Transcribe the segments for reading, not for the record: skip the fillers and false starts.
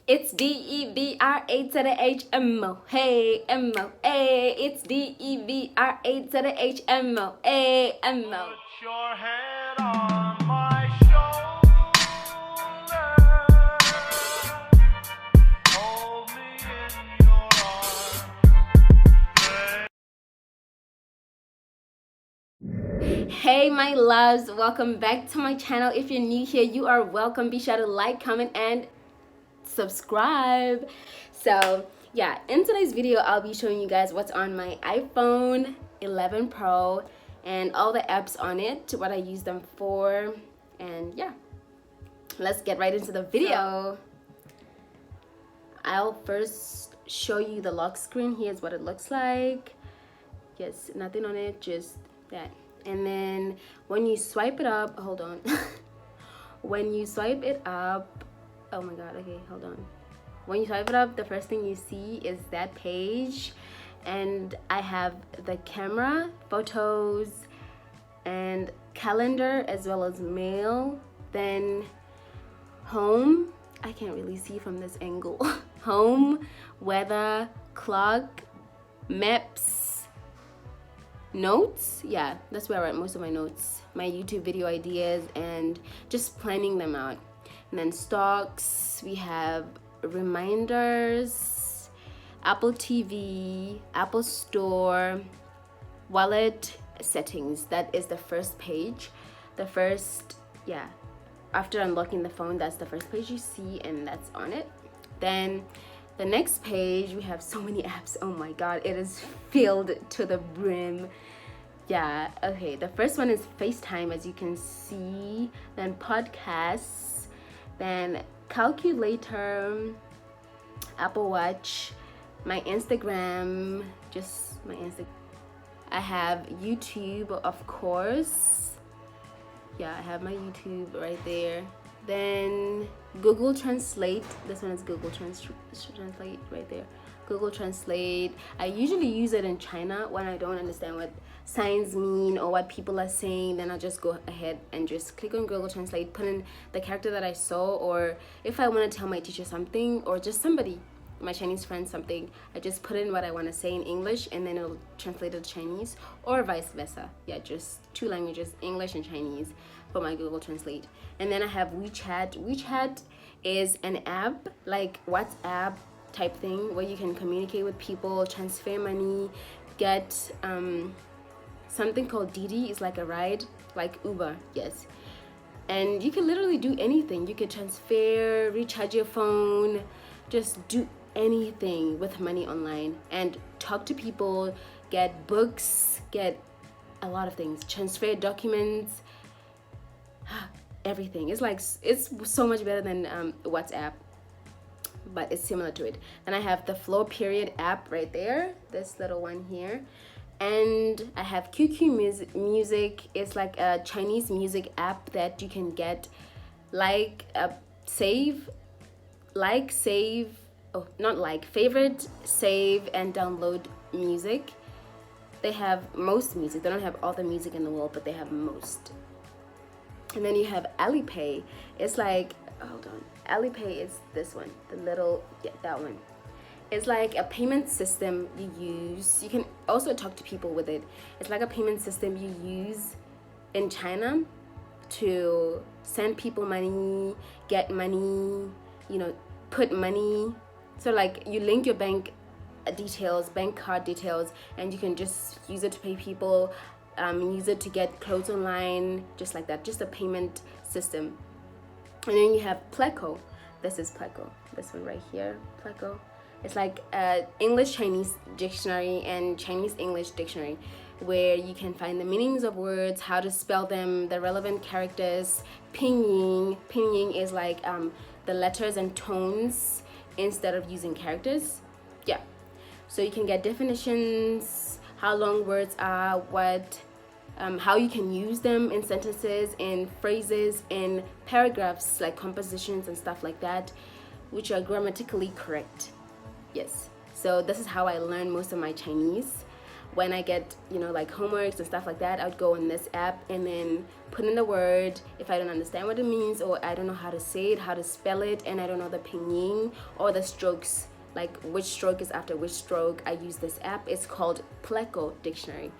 It's D-E-V-R-A to the H-M-O. Hey, M-O. Hey, it's D-E-V-R-A to the H-M-O. Hey, M-O. Put your head on my shoulder. Hold me in your arms. Hey my loves, welcome back to my channel. If you're new here, you are welcome. Be sure to like, comment, and subscribe. So yeah, in today's video I'll be showing you guys what's on my iPhone 11 Pro and all the apps on it, what I use them for, and yeah, let's get right into the video. I'll first show you the lock screen. Here's what it looks like. Yes, nothing on it, just that. And then when you swipe it up, hold on. When you swipe it up, oh my god, okay, hold on. When you swipe it up, the first thing you see is that page, and I have the camera, photos, and calendar, as well as mail. Then home, I can't really see from this angle. Home, weather, clock, maps, notes. Yeah, that's where I write most of my notes, my YouTube video ideas, and just planning them out. And then stocks, we have reminders, Apple TV, Apple Store, wallet, settings. That is the first page. The first, yeah, after unlocking the phone, that's the first page you see, and that's on it. Then the next page, we have so many apps. Oh my god, it is filled to the brim. Yeah, okay, the first one is FaceTime, as you can see. Then podcasts, then calculator, Apple Watch, my Instagram, just my Instagram. I have YouTube, of course. Yeah, I have my YouTube right there. Then Google Translate. This one is Google Translate right there. Google Translate. I usually use it in China when I don't understand what signs mean or what people are saying. Then I'll just go ahead and just click on Google Translate, put in the character that I saw, or if I want to tell my teacher something or just somebody, my Chinese friend, something, I just put in what I want to say in English, and then it'll translate it to Chinese, or vice versa. Yeah, just two languages, English and Chinese, for my Google Translate. And then I have WeChat. WeChat is an app like WhatsApp type thing where you can communicate with people, transfer money, get something called Didi, is like a ride, like Uber, yes. And you can literally do anything. You could transfer, recharge your phone, just do anything with money online, and talk to people, get books, get a lot of things, transfer documents, everything. It's like, it's so much better than WhatsApp, but it's similar to it. Then I have the Flow Period app right there, this little one here. And I have QQ Music. It's like a Chinese music app that you can get, like favorite, save, and download music. They have most music. They don't have all the music in the world, but they have most. And then you have Alipay. It's like, hold on, Alipay is this one, the little, yeah, that one. It's like a payment system you use. You can also talk to people with it. It's like a payment system you use in China to send people money, get money, you know, put money. So like you link your bank details, bank card details, and you can just use it to pay people, use it to get clothes online, just like that, just a payment system. And then you have Pleco. This is Pleco, this one right here, Pleco. It's like English Chinese dictionary and Chinese English dictionary, where you can find the meanings of words, how to spell them, the relevant characters. Pinyin is like the letters and tones instead of using characters. Yeah, so you can get definitions, how long words are, what, how you can use them in sentences, in phrases, in paragraphs, like compositions and stuff like that, which are grammatically correct. Yes, so this is how I learned most of my Chinese, when I get, you know, like homeworks and stuff like that, I would go on this app and then put in the word. If I don't understand what it means, or I don't know how to say it, how to spell it, and I don't know the pinyin or the strokes, like which stroke is after which stroke, I use this app. It's called Pleco Dictionary.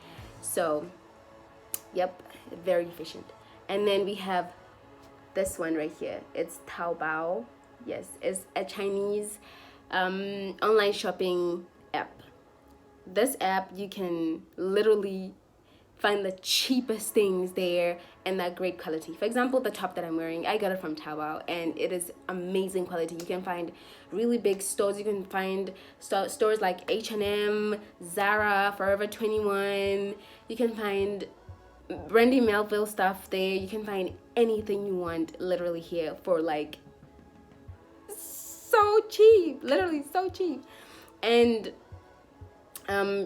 So yep, very efficient. And then we have this one right here. It's Taobao. Yes, it's a Chinese online shopping app. This app, you can literally find the cheapest things there and that great quality. For example, the top that I'm wearing, I got it from Taobao, and it is amazing quality. You can find really big stores. You can find stores like H&M, Zara, Forever 21. You can find Brandy Melville stuff there. You can find anything you want literally here for like so cheap, literally so cheap. And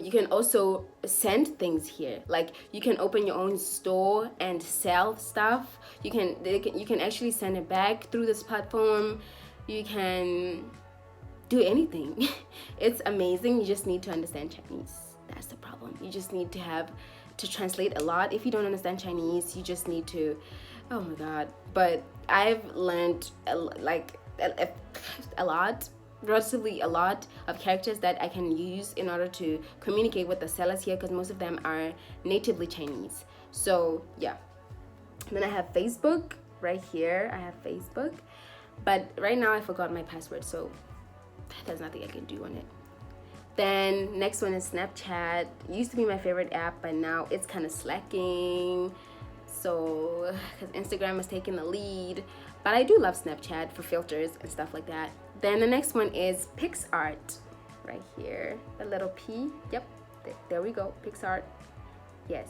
you can also send things here. Like you can open your own store and sell stuff. You can actually send it back through this platform. You can do anything. It's amazing. You just need to understand Chinese. That's the problem. You just need to translate a lot. If you don't understand Chinese, you just need to, oh my god. But I've learned a lot, relatively a lot of characters that I can use in order to communicate with the sellers here, because most of them are natively Chinese. So yeah. And then I have Facebook right here. I have Facebook, but right now I forgot my password, so there's nothing I can do on it. Then next one is Snapchat. It used to be my favorite app, but now it's kind of slacking. So because Instagram is taking the lead, but I do love Snapchat for filters and stuff like that. Then the next one is PixArt right here, the little P. Yep, there we go, PixArt. Yes,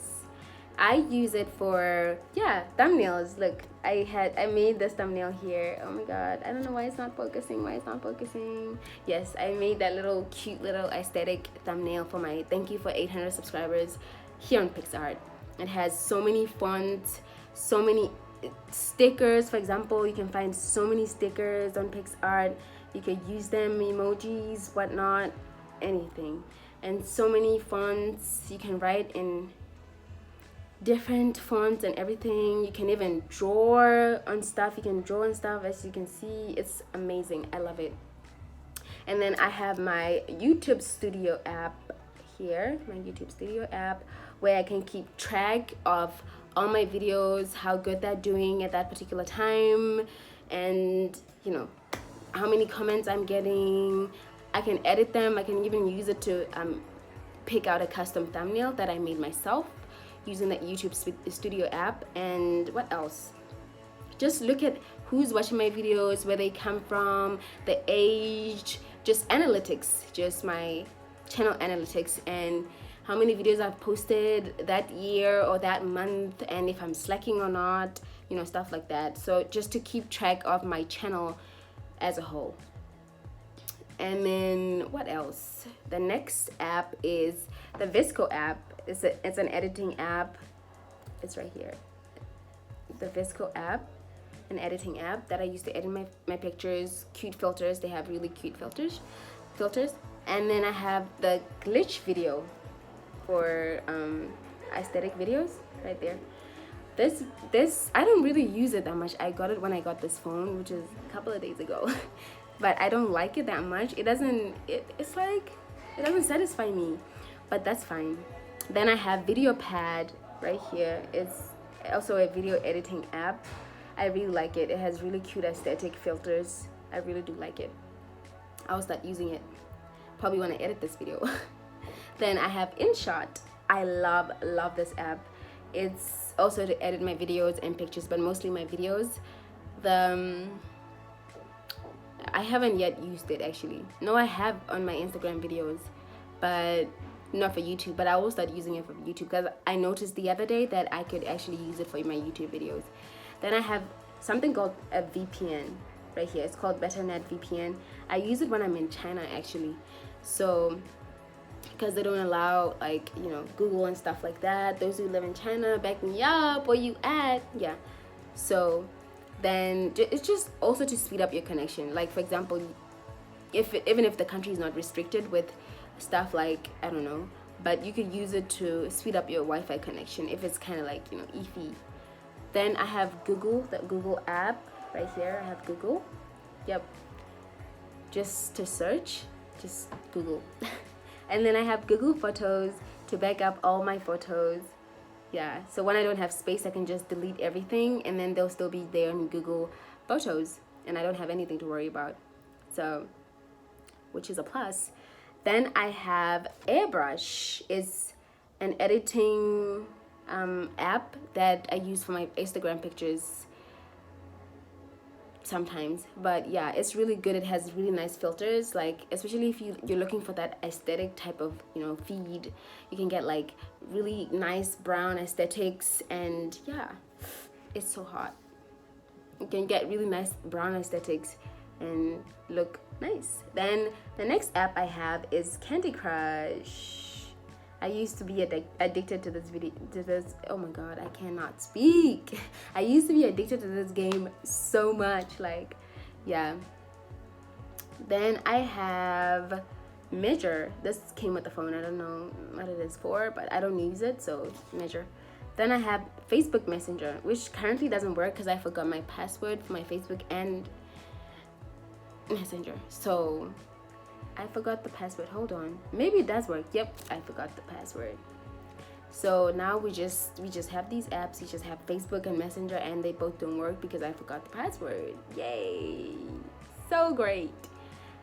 I use it for, yeah, thumbnails. Look, I made this thumbnail here. Oh my god, I don't know why it's not focusing. Yes, I made that little cute little aesthetic thumbnail for my thank you for 800 subscribers here on PixArt. It has so many fonts, so many stickers. For example, you can find so many stickers on PixArt. You could use them, emojis, whatnot, anything. And so many fonts. You can write in different fonts and everything. You can even draw on stuff. As you can see. It's amazing. I love it. And then I have my YouTube Studio app here, where I can keep track of all my videos, how good they're doing at that particular time, and you know, how many comments I'm getting. I can edit them. I can even use it to pick out a custom thumbnail that I made myself using the YouTube Studio app. And what else? Just look at who's watching my videos, where they come from, the age, just analytics, just my channel analytics, and how many videos I've posted that year or that month, and if I'm slacking or not, you know, stuff like that. So just to keep track of my channel as a whole. And then what else? The next app is the Visco app. It's an editing app. It's right here. The Visco app, an editing app that I use to edit my pictures. Cute filters. They have really cute filters. And then I have the glitch video for aesthetic videos right there. This I don't really use it that much. I got it when I got this phone, which is a couple of days ago. But I don't like it that much. It's like it doesn't satisfy me, but that's fine. Then I have VideoPad right here. It's also a video editing app. I really like it. It has really cute aesthetic filters. I really do like it. I'll start using it probably when I edit this video. Then I have InShot. I love this app. It's also to edit my videos and pictures, but mostly my videos. I haven't yet used it actually. No, I have on my Instagram videos, but not for YouTube. But I will start using it for YouTube because I noticed the other day that I could actually use it for my YouTube videos. Then I have something called a VPN right here. It's called BetterNet VPN. I use it when I'm in China actually. So because they don't allow, like, you know, Google and stuff like that. Those who live in China, back me up, where you at? Yeah. So then it's just also to speed up your connection. Like, for example, even if the country is not restricted with stuff like, I don't know, but you could use it to speed up your Wi-Fi connection if it's kind of like, you know, iffy. Then I have Google, the Google app right here. I have Google. Yep. Just to search, just Google. And then I have Google Photos to back up all my photos. Yeah, so when I don't have space, I can just delete everything and then they'll still be there in Google Photos and I don't have anything to worry about. So, which is a plus. Then I have Airbrush. It's an editing app that I use for my Instagram pictures sometimes, but yeah, it's really good. It has really nice filters, like especially if you're looking for that aesthetic type of, you know, feed. You can get like really nice brown aesthetics, and yeah, it's so hot. You can get really nice brown aesthetics and look nice. Then the next app I have is Candy Crush. I used to be addicted to this. Oh my god, I cannot speak. I used to be addicted to this game so much, like, yeah. Then I have Measure. This came with the phone. I don't know what it is for, but I don't use it, so Measure. Then I have Facebook Messenger, which currently doesn't work because I forgot my password for my Facebook and Messenger. So I forgot the password. Hold on. Maybe it does work. Yep, I forgot the password. So now we just have these apps. We just have Facebook and Messenger, and they both don't work because I forgot the password. Yay! So great.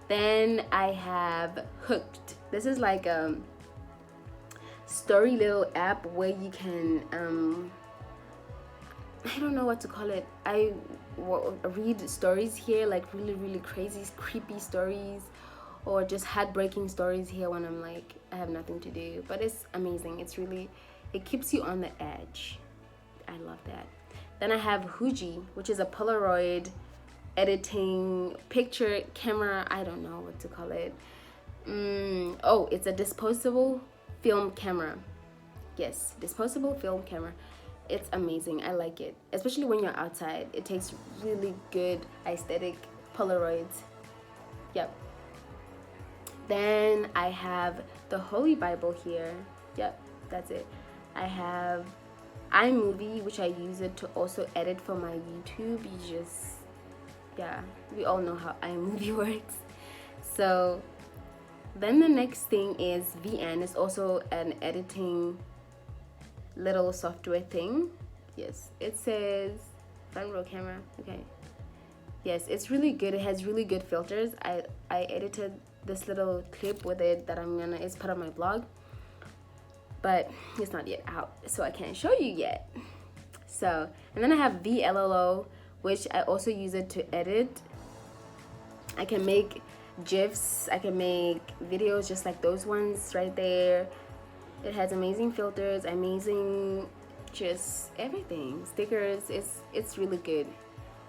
Then I have Hooked. This is like a story little app where you can I don't know what to call it. I read stories here, like really crazy, creepy stories, or just heartbreaking stories here when I'm like, I have nothing to do. But it's amazing. It's really, it keeps you on the edge. I love that. Then I have Huji, which is a Polaroid editing picture camera. I don't know what to call it. Oh, it's a disposable film camera. Yes, disposable film camera. It's amazing. I like it, especially when you're outside. It takes really good aesthetic Polaroids. Yep. Then I have the Holy Bible here. Yep, that's it. I have iMovie, which I use it to also edit for my YouTube. Yeah, we all know how iMovie works. So then the next thing is VN. It's also an editing little software thing. Yes, it says front row camera. Okay. Yes, it's really good. It has really good filters. I edited this little clip with it that it's part of my blog, but it's not yet out, so I can't show you yet. So, and then I have VLLO, which I also use it to edit. I can make GIFs, I can make videos just like those ones right there. It has amazing filters, amazing just everything, stickers. It's really good.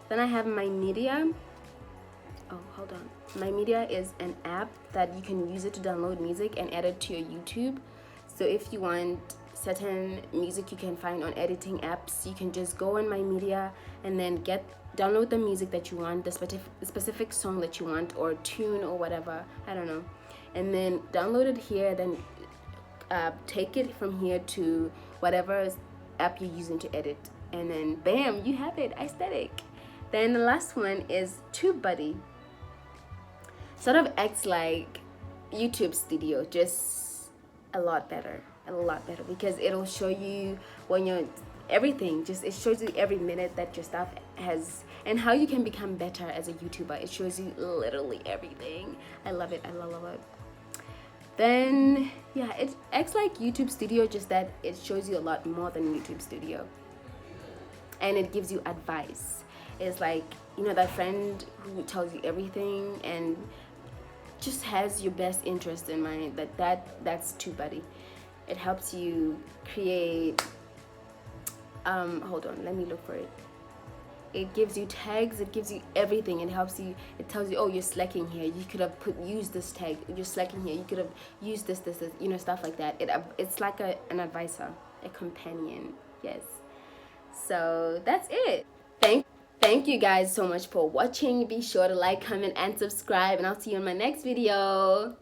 Then I have My Media. Oh, hold on. My Media is an app that you can use it to download music and add it to your YouTube. So if you want certain music you can find on editing apps, you can just go on My Media and then download the music that you want, the specific song that you want, or tune or whatever, I don't know, and then download it here. Then take it from here to whatever app you're using to edit, and then bam, you have it, aesthetic. Then the last one is TubeBuddy. Sort of acts like YouTube Studio, just a lot better, because it'll show you when you're everything. Just it shows you every minute that your stuff has and how you can become better as a YouTuber. It shows you literally everything. I love it. I love it. Then yeah, it acts like YouTube Studio, just that it shows you a lot more than YouTube Studio, and it gives you advice. It's like, you know, that friend who tells you everything and just has your best interest in mind. That's TubeBuddy. It helps you create hold on, let me look for it. It gives you tags, it gives you everything. It helps you, it tells you, oh, you're slacking here, you could have used this tag. You're slacking here, you could have used this, you know, stuff like that. It's like an advisor, a companion. Yes. So that's it. Thank you guys so much for watching. Be sure to like, comment, and subscribe, and I'll see you in my next video.